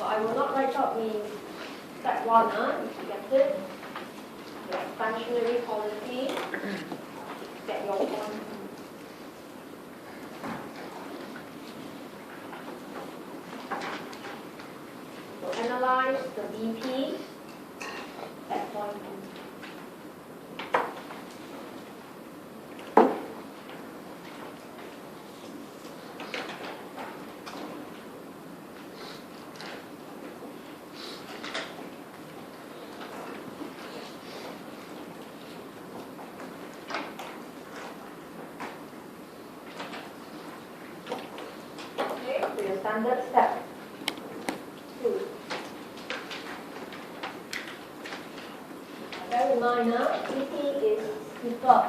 So I will not write out the step 1, if you get it. The expansionary policy, get your point. So analyze the BP at point 2. Standard step 2. Bear in mind, BP is steeper.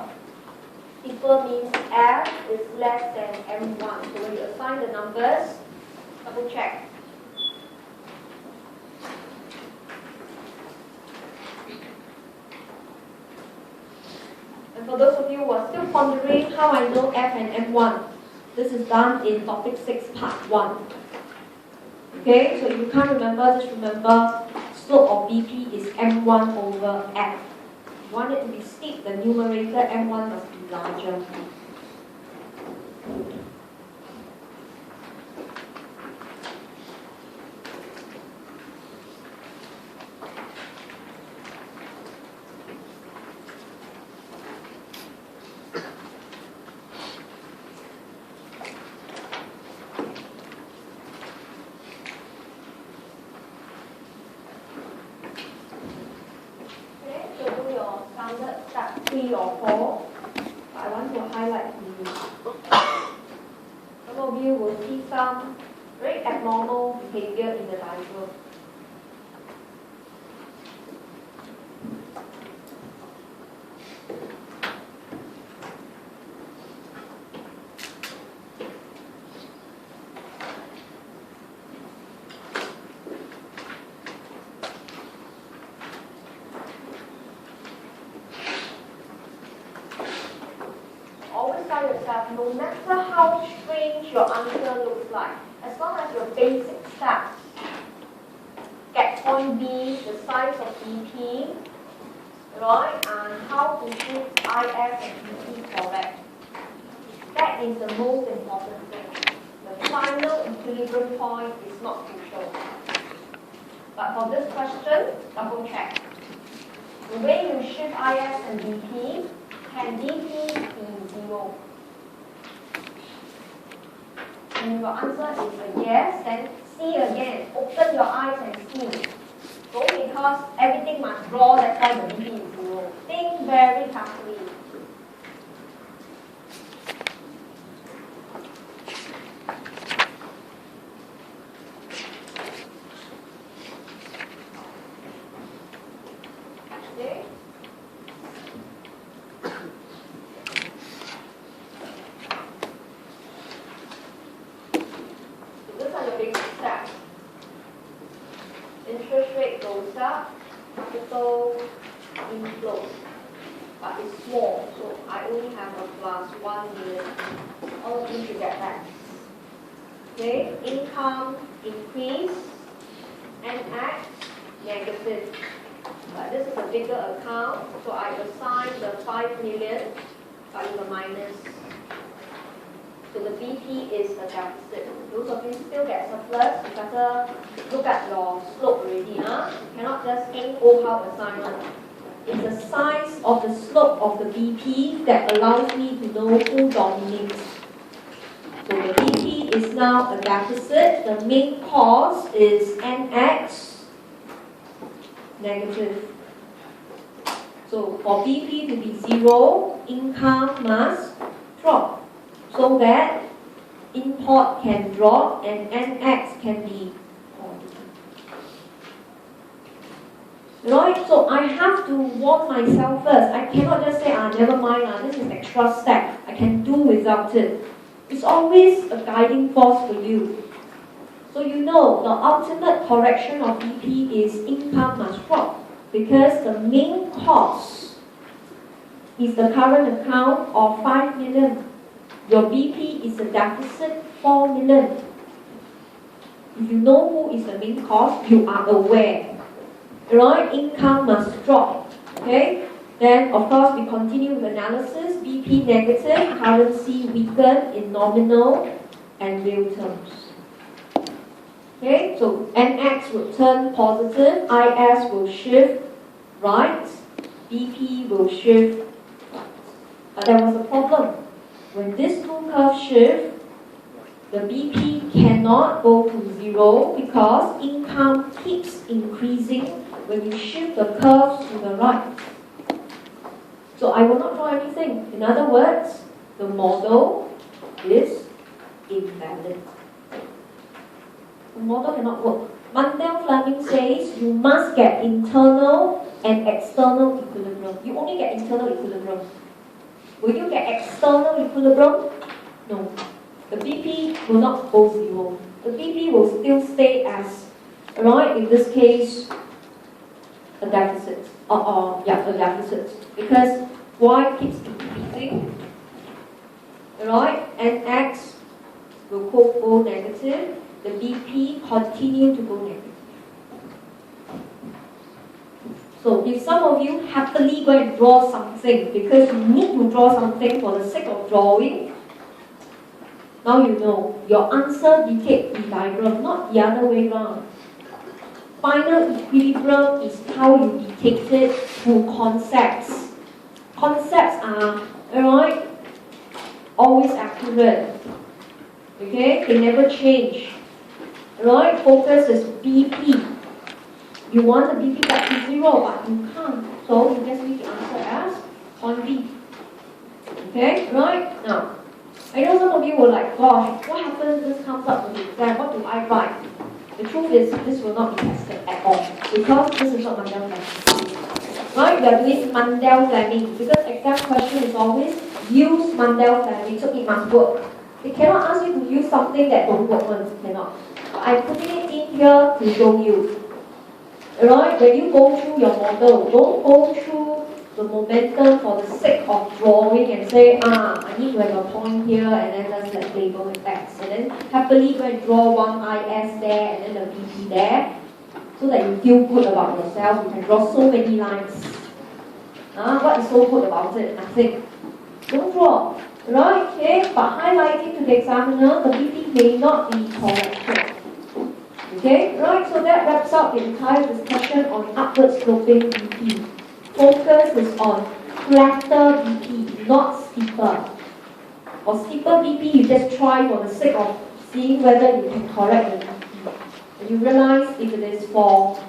Steeper means F is less than M1. So when you assign the numbers, double check. And for those of you who are still pondering how I know F and M1, this is done in topic 6, part 1. Okay, so if you can't remember, just remember slope of BP is M1 over F. If you want it to be steep, the numerator M1 must be larger. Step 3 or 4, I want to highlight these. Some of you will see some very abnormal behavior in the diagram. Yourself, no matter how strange your answer looks like, as long as your basic steps get point B, the size of BP, right, and how to choose IF and BP correct. That is the most important thing. The final equilibrium point is not crucial. But for this question, double check. The way you shift IF and BP, can BP be 0? And your answer is a yes, then see again. Open your eyes and see. Don't because everything must draw, that's why the BP is 0. Think very carefully. Okay? Interest rate goes up, capital inflow, but it's small, so I only have a plus 1 million. All of you should get that. Okay, income increase, NX negative. But this is a bigger account, so I assign the 5 million, but with a minus. So the BP is a deficit. Those of you still get surplus, you better look at your slope already. You cannot just think, oh, how assignment. It's the size of the slope of the BP that allows me to know who dominates. So the BP is now a deficit. The main cause is NX negative. So for BP to be 0, income must drop, so that import can drop and NX can be positive. Right? So I have to warn myself first. I cannot just say, never mind, this is extra step. I can do without it. It's always a guiding force for you. So you know the ultimate correction of BP is income must drop, because the main cause is the current account of 5 million. Your BP is a deficit 4 million. if you know who is the main cause, you are aware. Right? Income must drop. Okay? Then, of course, we continue with analysis. BP negative, currency weaken in nominal and real terms. Okay, so NX will turn positive, IS will shift right, BP will shift right. But there was a problem. When these two curves shift, the BP cannot go to zero because income keeps increasing when you shift the curves to the right. So I will not draw anything. In other words, the model is invalid. The model cannot work. Mundell-Fleming says you must get internal and external equilibrium. You only get internal equilibrium. Will you get external equilibrium? No. The BP will not go zero. The BP will still stay as, right, in this case, a deficit. A deficit. Because Y keeps increasing, right, and X will go negative. The BP continue to go negative. So if some of you happily go and draw something because you need to draw something for the sake of drawing, now you know your answer dictates the diagram, not the other way around. Final equilibrium is how you dictate it through concepts. Concepts are, alright, always accurate. Okay, they never change. Right? Focus is BP. You want the BP back to zero, but you can't. So you just need to answer as on B. Okay? Right? Now, I know some of you were like, gosh, what happens if this comes up in the exam? What do I write? The truth is, this will not be tested at all. Because this is not Mundell-Fleming. Right? We are doing Mundell-Fleming. Because exam question is always use Mundell-Fleming, so it must work. They cannot ask you to use something that don't work once. Cannot. I'm putting it in here to show you. Alright, when you go through your model, don't go through the momentum for the sake of drawing and say, I need to have a point here and then just like label it X. And then happily go and draw one IS there and then the BP there. So that you feel good about yourself. You can draw so many lines. What is so good about it? Nothing. Don't draw. Right, okay, but highlighting to the examiner, the BP may not be corrected. Okay, right, so that wraps up the entire discussion on upward sloping BP. Focus is on flatter BP, not steeper. Or steeper BP, you just try for the sake of seeing whether you can correct the BP. And you realize if it is for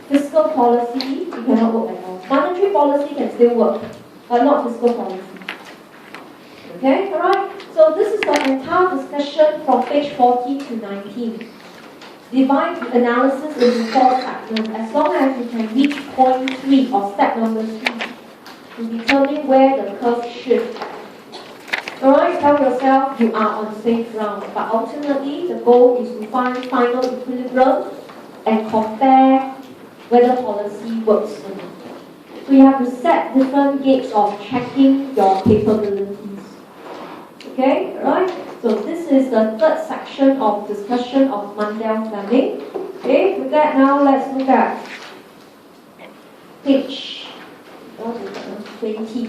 fiscal policy, it cannot work at all. Monetary policy can still work, but not fiscal policy. Okay, alright? So this is the entire discussion from page 40 to 19. Divide the analysis into 4 segments as long as you can reach point 3 or step number 3 to determine where the curve shifts. Alright, tell yourself you are on safe ground, but ultimately the goal is to find final equilibrium and compare whether policy works or not. So you have to set different gates of checking your capabilities. Okay, right? So this is the third section of discussion of Mundell-Fleming. Okay, with that now let's look at page 20.